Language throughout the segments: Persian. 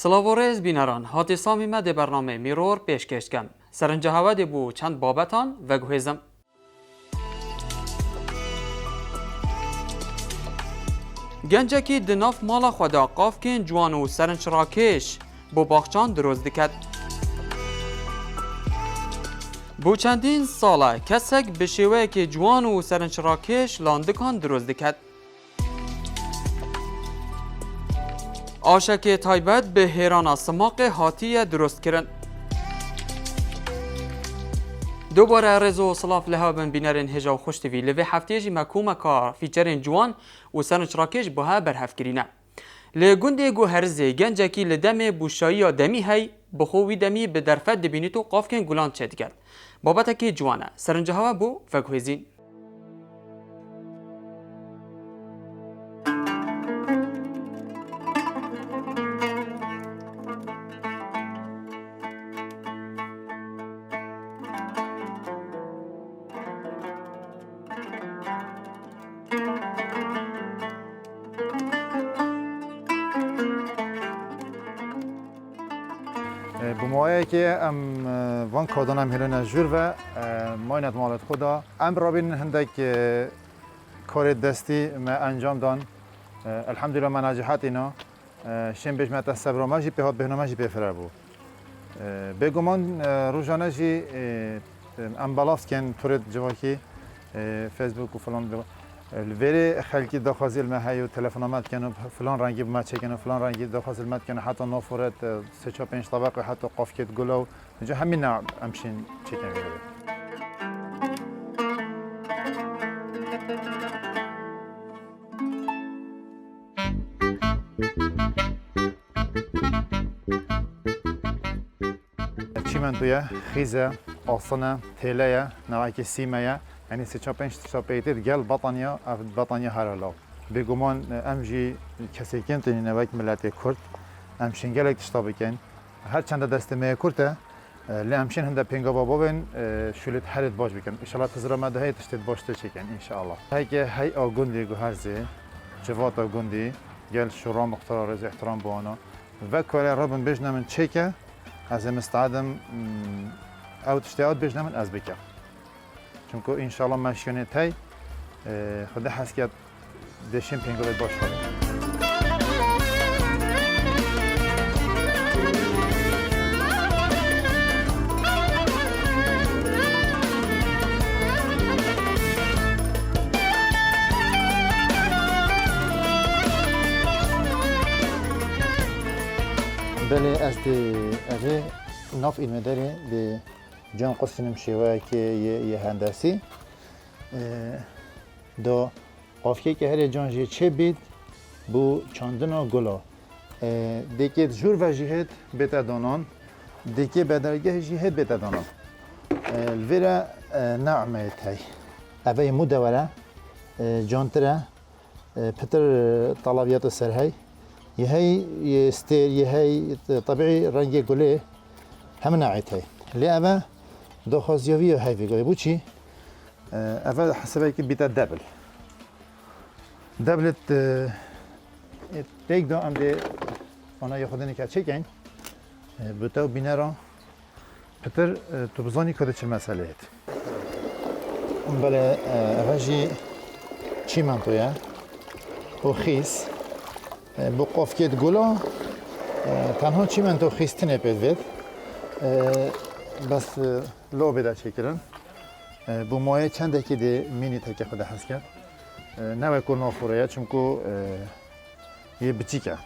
سلاوارز بینران هاتی سامی مد برنامه میرور پیشکش کم سرنجه هوا بو چند بابتان و گوهزم. گنجکی دناف مالا خدا قافکن جوان و سرنج راکش بو باخچان دروز دکد. بو چندین ساله کسک بشیوه که جوان و سرنج راکش لاندکان دروز دکد. آشک تایبت به هیران سماق هاتیه درست کرن. دوباره رزو صلاف لهابن بینرین هجا و خوشتوی لوی هفتیجی مکومه که فیچرین جوان و سرنج راکش بها برهف کرینه. لگنده گو هرزه گنجکی لدم بوشایی یا دمی هی بخوی دمی به درفت دبینی تو قافکن گلان چید کرد. بابتکی جوانه سرنجه ها بو فگوهزین. بمایی که وان کادان هم هلون جور و ماینت مالت خدا رابین هندک کار دستی ما انجام دان الحمدلله من نجاحت اینا شن بهش مت صبر ماجی به برنامه جی بفره بو بگمان روزانه جی بالاس کن تورد جواکی فیسبوک و فلان الوری خلکی دخوازی المهایی و تلفنامت کنه فلان رنگی ما چکنه فلان رنگی دخوازی المت کنه حتی نافورت سه چهار پنج طبقه حتی قافکت گلو اینجا همین نوع امشین چکن میره. چیمنتویه خیزه آسانه تیله نوعی که سیمه یعنی سه چهار پنج تا پیتر گل بطانیا هرالا بگمان امجی کسی کن تنی نوک ملت کرد امشین گلک تشتابه کن هر چند دست می کرده لی امشین هنده پنگا بابا بین شولت هرت باش بکن انشالله تزرع مده های تشتید باشته چکن انشالله هی که هی آگوندی گوهرزی جوات آگوندی گل شورا مختار رز احترام بوانا و کاری رابن بجنمن چکه از مستعدم او تشتیات بجنمن از بکر چونکه انشالله ماشینه تای خدا حسکت دشیم پنگویت باش کنه. بله از دی ناف این مداری دی جان قسم شیوه که یه هندسی دو قافیه که هر جان جه چه بید بو چاندنا گلا دیگه جور و جهت بتدانان دیگه بدرگه جهت بتدانان الویرا نعمه تای اوه مدوره جانتره پتر طلبیات سرهی یه هی استیر یه هی طبیعی رنگ گله هم نوعی تای لی اوه دخوازیوی و هایی بگوی بو چی؟ اول حسابه که بیتا دبلت دیگ دو هم ده آنها یه خودنی که چکن بوتا و بینه را پتر تو بزانی کده چه مسئله هید بله اول جی چی منطویه و خیس بو قافکت گلا تنها چی منطو خیستنه پید وید بس لو بده چکرن بو مایه چنده که ده مینی تکه خود هست کرد نوه کل نافوره چونکو یه بچیکه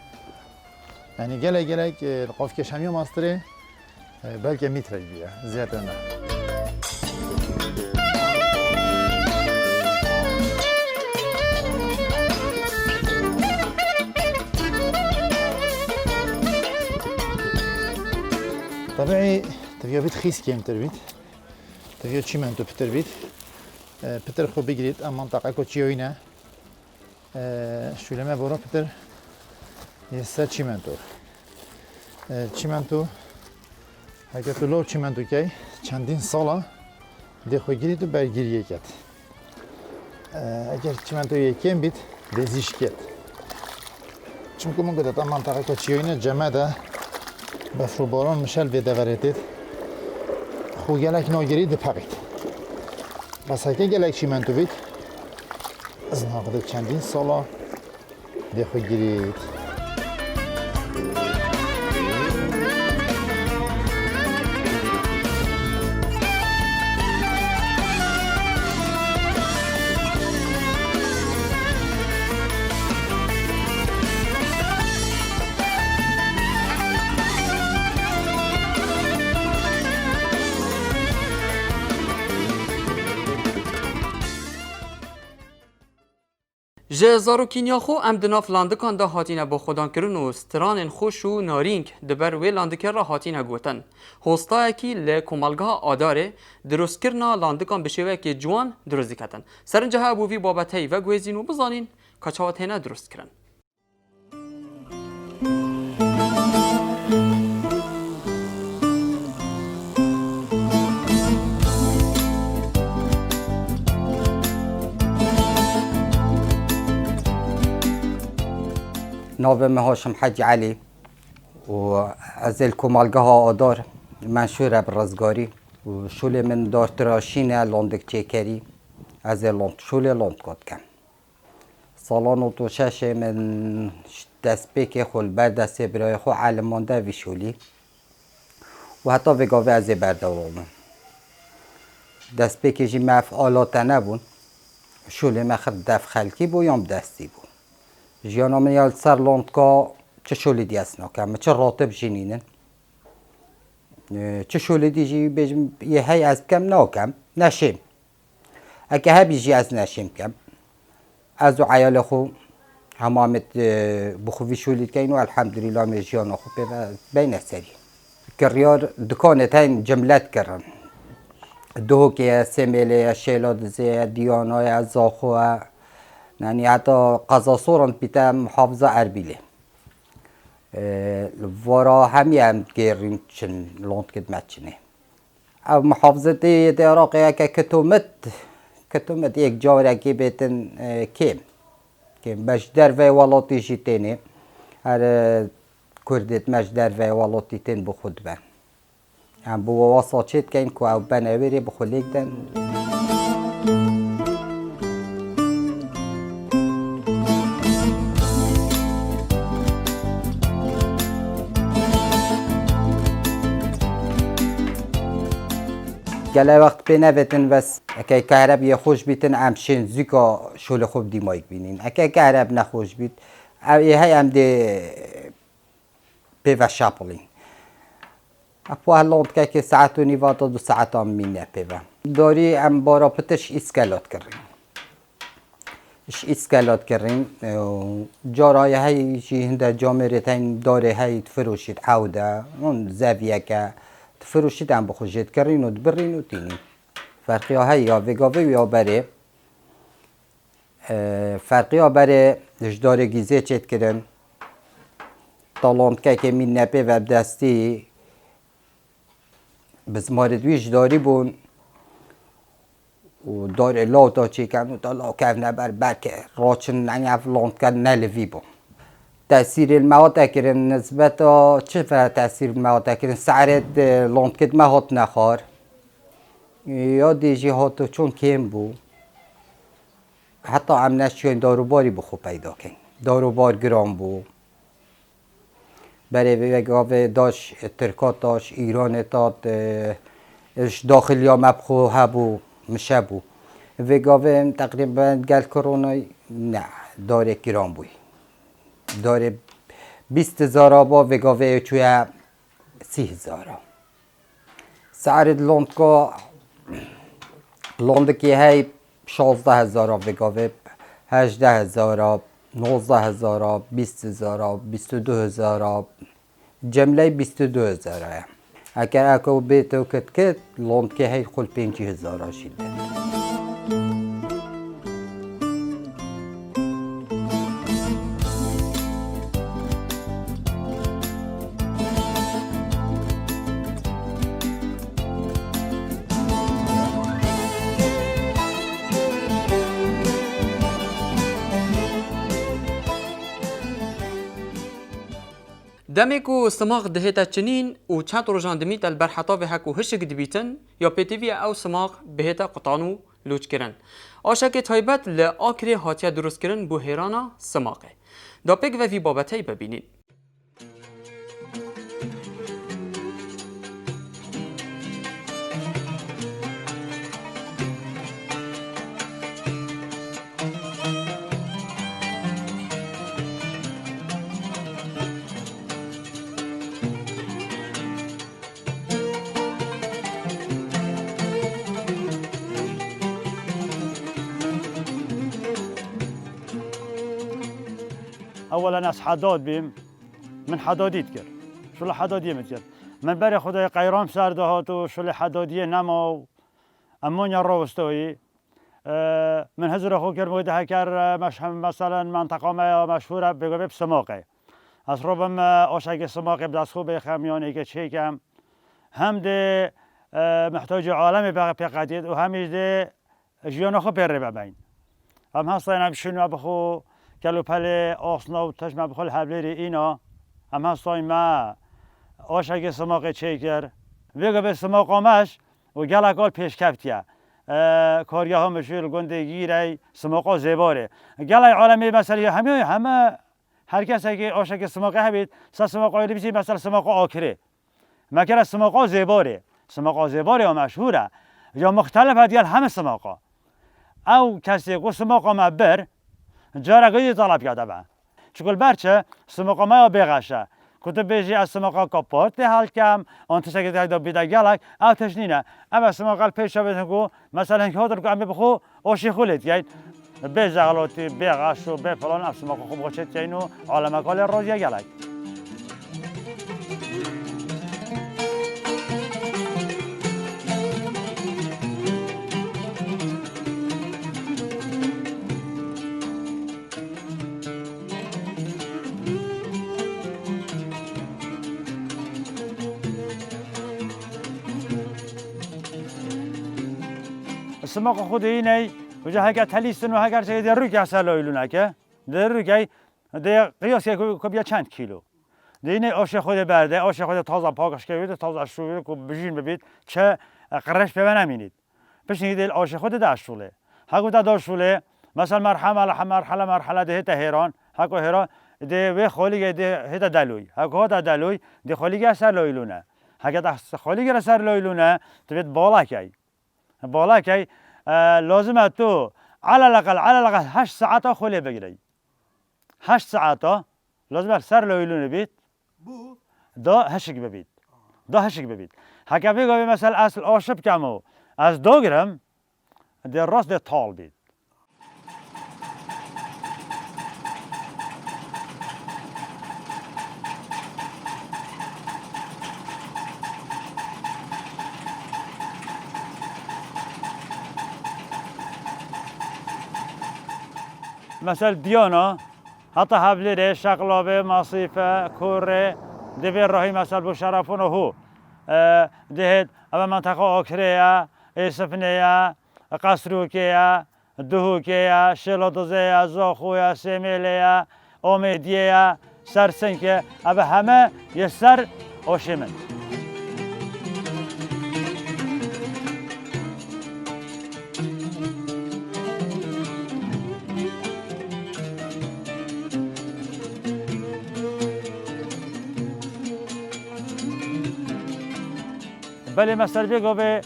یعنی گلک قافکش همی ماستره بلکه میتره بیه زیاده نه طبیعی تبیا بید خیس کم تر بید تبیا چی من تو پتر بید پتر خوب بگیرید اما منطقه که چی نه شولمه برا پتر یه سر چی من تو اگر تو لور چی من تو که چندین ساله دی خوی گیرید و برگیریه کرد اگر چی من تو یکیم بید دزیش کرد چون که من گذاشتم منطقه که چی نه جمع ده بس رو باران مشل وی دورتید خو گلک ناگری ده پقید بس هکه گلک چی من تو بید از ناقده چندین سالا ده خو گرید جه زاروکینیا خو ام دناف لاندکان دا هاتینه با خودان کرن و ستران خوش و نارینگ دبر وی لاندکر را هاتینه گوتن. هستا کی ل کمالگاه آداره درست کرنا لاندکان بشوه که جوان درست کتن. سرنجه ها بووی بابتهی و گویزین و بزانین کچاوت هنه درست کرن. ناوم هاشم حج علی و از الکمالگاه آدار منشور برزگاری و شول من دار تراشین لاندک چکری از شول لاند کد کن سالان و شش من دست پیک خول بر دست برای خو علمانده وی شولی و حتی وگاوه از بردوامن دست پیک جی مفعالات نبون شول مخد دف خلکی بو یام دستی بو جیانا من یال سر لاندکا چه شولی دیاس نکم چه راتب جنینن چه شولی دیجی بجم یه هی از کم نکم نشیم اگه هبی جی از نشیم کم از عیال خو همامت بخوی شولی کینو الحمدلله من جیانا خو بین سری کریار دکانه تین جملت کردن دو که سمیله شیلاد زی دیانای از آخوه یعنی حتی قضا سوران بیتا محافظه اربیله ورا هم گیرین چن لاند کدمت چنه او محافظه دی عراقی که کتومت یک جاره که بیتن کم مجدر و ولاتی جیتینه هر کردت مجدر و ولاتی تین بخود بن هم بو واسا چید که این که او بنویری بخولیک دن گله وقت بنویتن بس اگه کهرب یه خوش بیتن امشین زیکا شول خوب دیمایک بینین اگه کهرب نخوش بیت ای های هم ده پیوه شاپلین اپو هلاند که ساعت و نیوه تا 2 ساعت هم مینه پیوه داری ام بارا پتش اسکالات کردیم اسکالات کردیم جارای های جی هنده جامعه تین داره های فروشید عوده اون زاویه که فروشید هم بخوشید کردین و دبرین و تینین فرقی های یا وگاوه یا بره فرقی ها بره دجدار گیزه چید کردن تالاند که می نپه و دستی بزماردویش داری بون و دار لاو تا چی کن و تا لاو کف نبر برکه راچن نگف لاند کن نلوی بون تأثیر المواد اکرن نسبت چه فرق تأثیر المواد اکرن سعرت لاند کد ما هات نخار یا دیجی هاتو چون کم بو حتی هم نشون داروباری بخو پیدا کن داروبار گرام بو برای وگاوه داش ترکات داش ایران داد داخل یا مبخو هبو مشه بو وگاوه تقریبا گل کرونای نه داره گرام بوی داره 20,000 با وگاوه چویا 30,000 سعر لاند که های 16,000 وگاوه 18,000 19,000 20,000 22,000 جمله 22,000 اگر اکو بیتو کت لاند که های خل 5,000 شده دمکو سماق دهتا چنین و چند روزان دمیت البرحطا به هکو هشک دبیتن یا پیتیوی او سماق بهتا قطانو لوچ کرن. آشک تایبت لآکری هاتیا درست کرن بو هیرانا سماقه. دا پیک و وی بابتهی ببینید. اولا از حداد بیم من حدادیت کرد شل حدادیه متکرد من برای خدای قیرام سر دهات و شل حدادیه نما و امونیا روستوی من هزار خو کرد بوده هکر مثلا منطقه ما مشهوره بگو بب سماقه از روبم آشک سماقه بدست خوب خمیانی که چه کم هم ده محتاج عالم بقیت و همیشه ده جیان خو بره ببین هم هستن هم شنو بخو کلو پله آسنا و تشم بخول حبلی اینا هم هستای ما آشک سماق چیکر ویگه به سماق آمش و گلکال پیش کفتیه کاریه ها مشهور گندگی ری سماقا زیباره گلای عالمی مثلا همه هر کسی که آشک سماقه هبید سماقا بیشی مثلا سماقا آکره مکر سماقا زیباره و مشهوره یا مختلف دیگر همه سماقا او کسی کو سماقا مبر جارگی طلب کرده با چون برچه سماقا ما بگاشه کتب بیشی از سماقا کپارت حال کم آن تشکیل داده بیدا گلک او تشنینه اما سماقا پیش شده کو مثلا که هادر کو بخو آشی خولید یعنی بزغلوتی بگاشو به فلان از سماقا خوب گشت اینو عالم کال روزی گلک سماق خود اینه و جا هکر تلیستن و هکر چه در روی که سلایلونه که در روی که در قیاس که بیا چند کیلو در اینه آش خود برده آش خود تازه پاکش کرده تازه شوید که بجین ببید چه قرش به نمینید پس نیدل آش خود داشوله هکو داشوله مثلا مرحله ده تهران هکو هران ده و خالی ده هدا دلوی هکو هدا دلوی ده خالی که سلایلونه هکر ده خالی که سلایلونه تبید بالا که لازمه تو على الأقل 8 ساعات خالی بگیری 8 ساعات لازمه سر لایلونه بید دا هشک ببید هکر بگوی مثلا اصل آشب کمو از 2 گرم در راست ده تال بید مثلا دیانا حتی حبلیره شقلابه مصیفه کوره دوی راهی مثلا بو شرفون هو دهید اما منطقه آکریه ایسفنیه قصروکیه دهوکیه شلادوزیه زاخویه سمیلیه امیدیه سرسنکه اما همه یه سر آشیمن ولی مثلا بگو به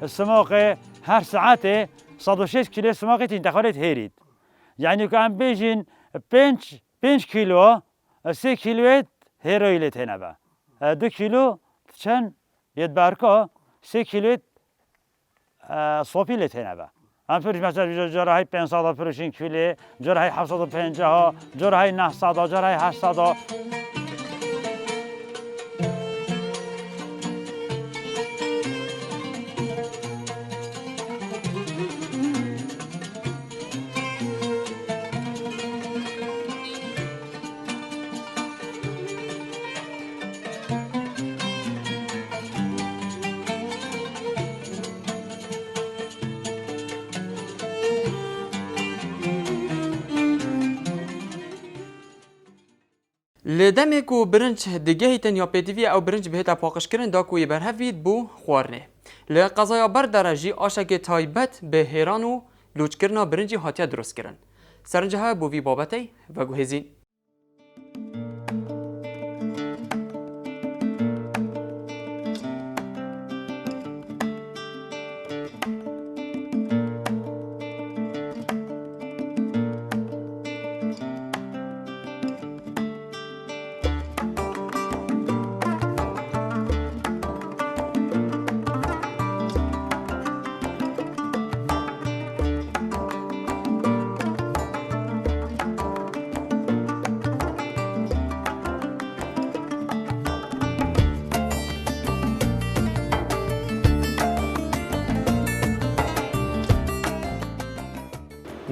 سماق هر ساعت 106 کیلو سماقی انتخابات هرید یعنی که هم بیشین 5 کیلو 3 کیلویت هرویلت هنبا 2 کیلو چند ید برکا 3 کیلویت صوفیلت هنبا هم فروش مثلا جرای 500 فروشین کیلو جرای 750 جرای 900 جرای 800 لدمه کو برنج دگه تنیا پیتوی او برنج بهتا پاقش کرن دا کوی برهفید بو خوارنه لقضایا بر درجی آشک تایبت به هیران و لوچ کرنا برنجی هاتیا درست کرن سرنجه ها بو وی بابتی و گوهزین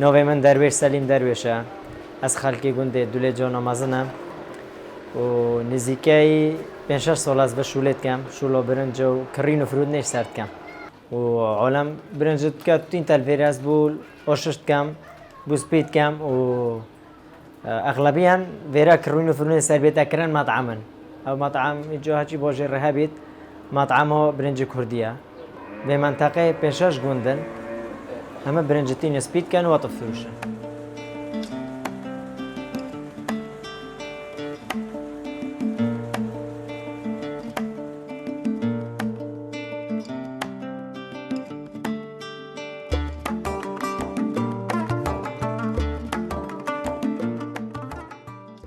نوی من درویش سلیم درویشه از خلکی گنده دوله جان آمازنم و نزدیکی 5-6 سال از به شولت کم شولا برنج و کرین و فرود نیش سرد کم و عالم برنج که تین تلفیری از بول آششت کم بوسپید کم و اغلبیاً ویرا کرین و فرود سر بیت کرن مطعمن او مطعم اینجا هچی باجر رها بید مطعم برنج کردیه به منطقه 5-6 گندن همه برنجتين سبيد كانوا وطف فروشة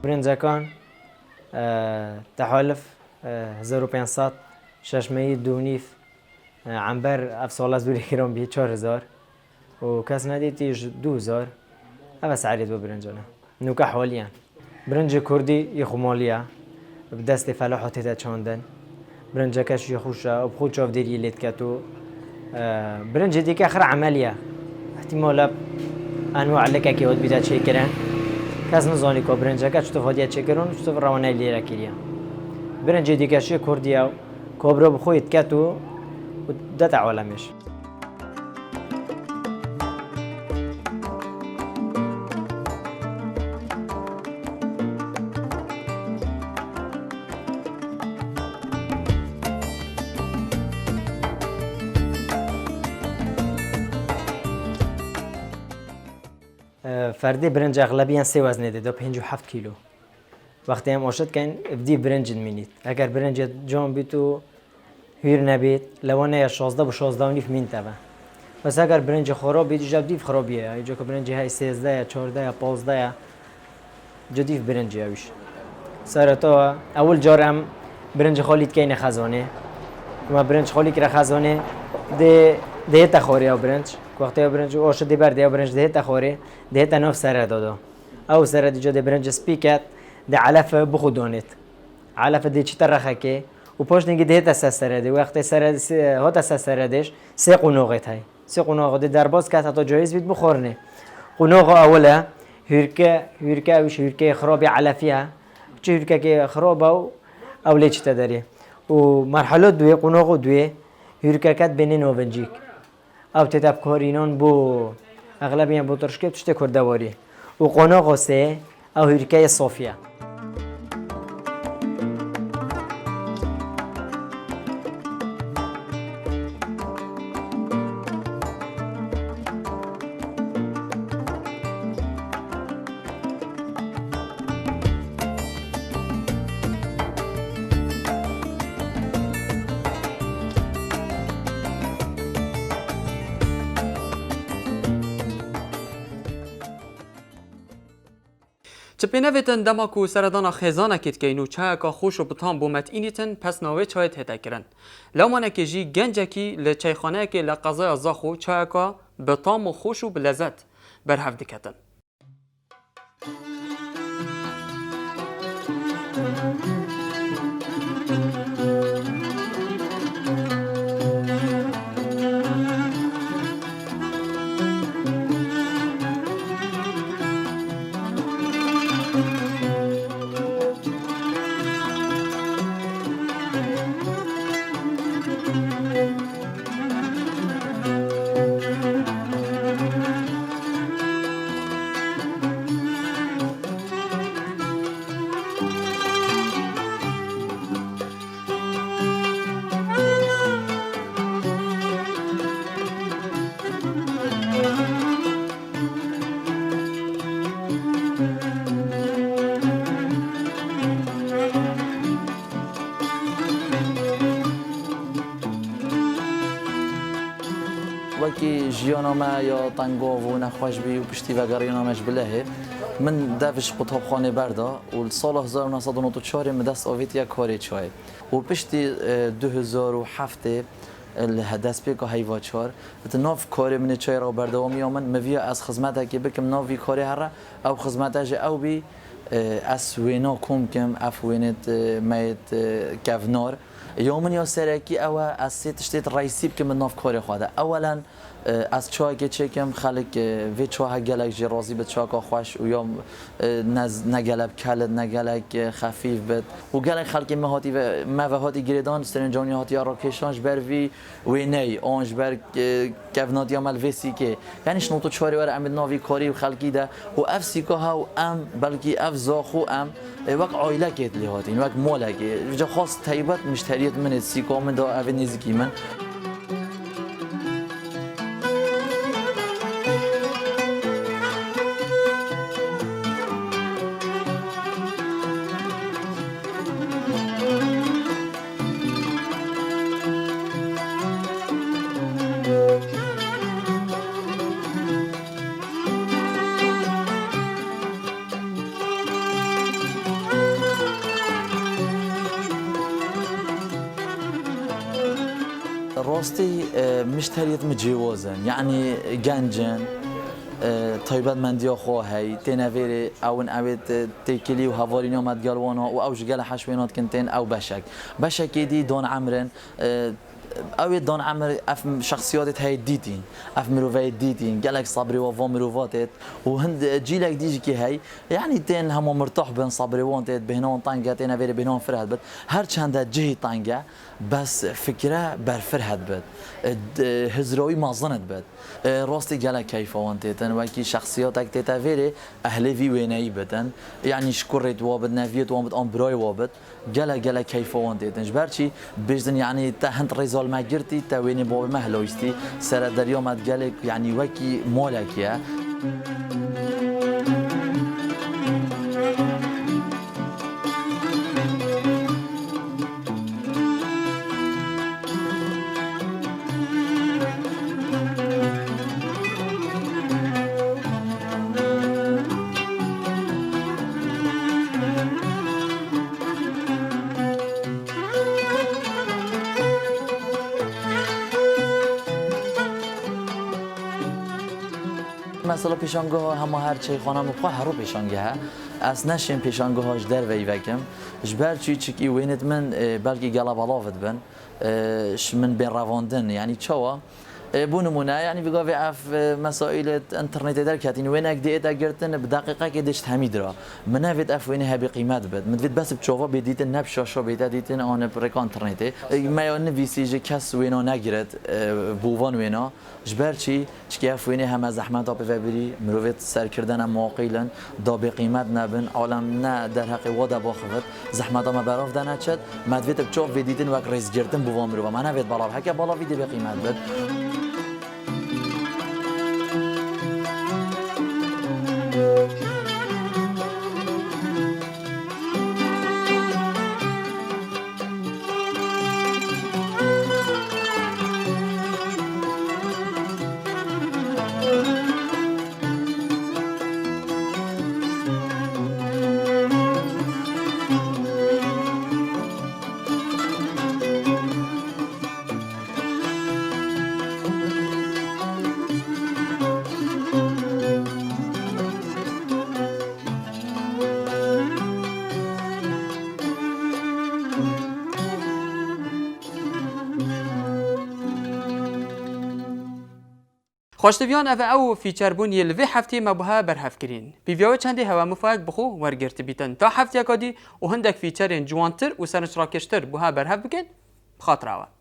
برنجا كان تحالف 1500 600 دونيف عنبر افصال زوری کرام بی 4000 و کس ندیدیش 2000 اوه سعرید با برنجانه نوکه حالیان برنج کردی یخمالیا بدست فلاحاتی تا چاندن برنج کش یخوشه و بخود شاف دیری لید کتو برنج دیگه آخر عملیه احتمالا انواع لکه که ود بیده چه کرن کس نزانی که برنج کش تو فادیه چه کرن و تو روانه لیره کریه برنج دیگه شی کردیه کابرا بخوید کتو و دت عالمش فردی برنج اغلبیاً 3 وزنه ده 57 کیلو وقتی هم آشد کن بدی برنج مینید اگر برنج جان بیتو هیر نبید لوانه یا 16 و 16 و نیف مین تبه بس اگر برنج خراب بیت جدیف خرابیه اینجا که برنج های 13 یا 14 یا 15 یا جدیف برنج هایش سرتا اول جارم برنج خالید که این خزانه ما برنج خالی که خزانه ده تخوری او برنج وقتی برنج آشد دی برده برنج ده تخوری ده تناف سر دادا او سر دیجا ده برنج سپیکت ده علف بخودانت علف ده چی ترخه که و پاش نگی ده تسه سر ده وقتی سر ها تسه سر دهش 3 قناقت های 3 قناق ده درباز که تا جایز بید بخورنه قناق اوله هرکه اوش هرکه خرابی علفیه چه هرکه که خراب او لیچ تداری و مرحله دوی قناق دوی هرکه کت بین نوونجیک او تتاب کارینان بو اغلبیان بو ترشکه تشته کردواری و قناق سه او هرکه صافیه چپینویتن دماکو سردانا خزانه کت کینو چه که خوش و بطان بومت اینیتن پس ناوی چایت هتا کرن لومانه که جی گنجه کی لچایخانه که لقضای زاخو چه که بطام و خوش و بلزت برهف دکتن وکی جیانامه یا تنگو و نخواش بی و پشتی و گریانامش بلهه من دفش قطب خانه بردا و سال 1994 مدست آویت یک کاری چای و پشتی 2007 الهدف بيك هاي واتشار ناف كاري من الشيء رو بردوامي يومن مفيا از خدمتها كي بكم نافي كاري هرا او خدمتها جا او بي اس وينا كوم كم اف وينت ميت كافنار يومن يا سركي او از سيت شتيت رئيسي بكم ناف كاري خواده اولا از چای که چکم خلق وی چای گلک جرازی به چای که خوش و یا نگلب کلد نگلک خفیف بد و گلک خلق مهاتی و موهاتی گریدان سرنجانی هاتی راکشانش بر وی و نی آنج بر کفناتی عمل ویسی که یعنی شنوتو چاری ور امید ناوی کاری و خلقی ده و اف سیکا ها و ام بلکی اف زاخو ام وقت عائله کت لیهاتی وقت مالکه جا خاص تایبت مشتریت من سیکا من دا او نزدیکی من راستي مشتريت متجوزن يعني جنجن طيبات من ديا خواهي تنافيري او اويت تيكلي وهافارينيو مدقالوانا و اوج قال حشوينات كنتين او بشك دي دون عمرن اوی دان عمر اف شخصیات هاي دیتین اف مروفات دیتین گلک صبری و وام مروفاتت و هند جيلك ديجي كي هاي يعني تين هم مرتاح بين صبري وانتت بهنون طنجة تين فيري بهنون فرهد بد هر چند جهي طنجة بس فكرة برفرهد بد هزروي ما ظنت بد راستي گلک كيف وانتتن وكي شخصياتك تيتا فيري اهلي في ويناي بدن يعني شكرت وابد نافيت وابد امبراي وابد گلک كيف وانتتن جبرچي بجدن يعني تهنت ريزال ما جرتي تويني باب مهلويستي سر دريا مد گلك يعني وكي مالك يا مثلا پیشانگاه هم هر چی خانم بخواه هرو پیشانگاه از نشین پیشانگاهاش در وی وکم جبر چی وینت من بلکی گلا بلافت بن من بین رواندن یعنی چوا بونمونه يعني بقى في مسائل انترنت در كاتين وينك ديت اجرتن بدقيقه كدشت هميدرا منافد اف وينها بقيمات بد مدفد بس بتشوفا بديت نب شاشه بديتن اون بريك انترنت ما يون في سي جي كاس وينو نگرت بووان وينا جبرچي چكي اف وينها هم زحمت اب وبري مروت سر کردن موقيلا دا بقيمت نبن عالم نه در حق ودا باخوت زحمت ما براف دنچت مدفد بتشوف بديتن وك ريز گرتن بووان مرو منافد بالا حكا بالا ويدي بقيمت بد خوشتویان او فیچر بونی لوی هفته مبوها برهف کرین. بیویو چندی هوا مفاق بخو ورگرت بیتن تا هفته کادی و هندک فیچرین جوانتر و سرنج راکشتر بوها برهف بکن بخاطر آوا.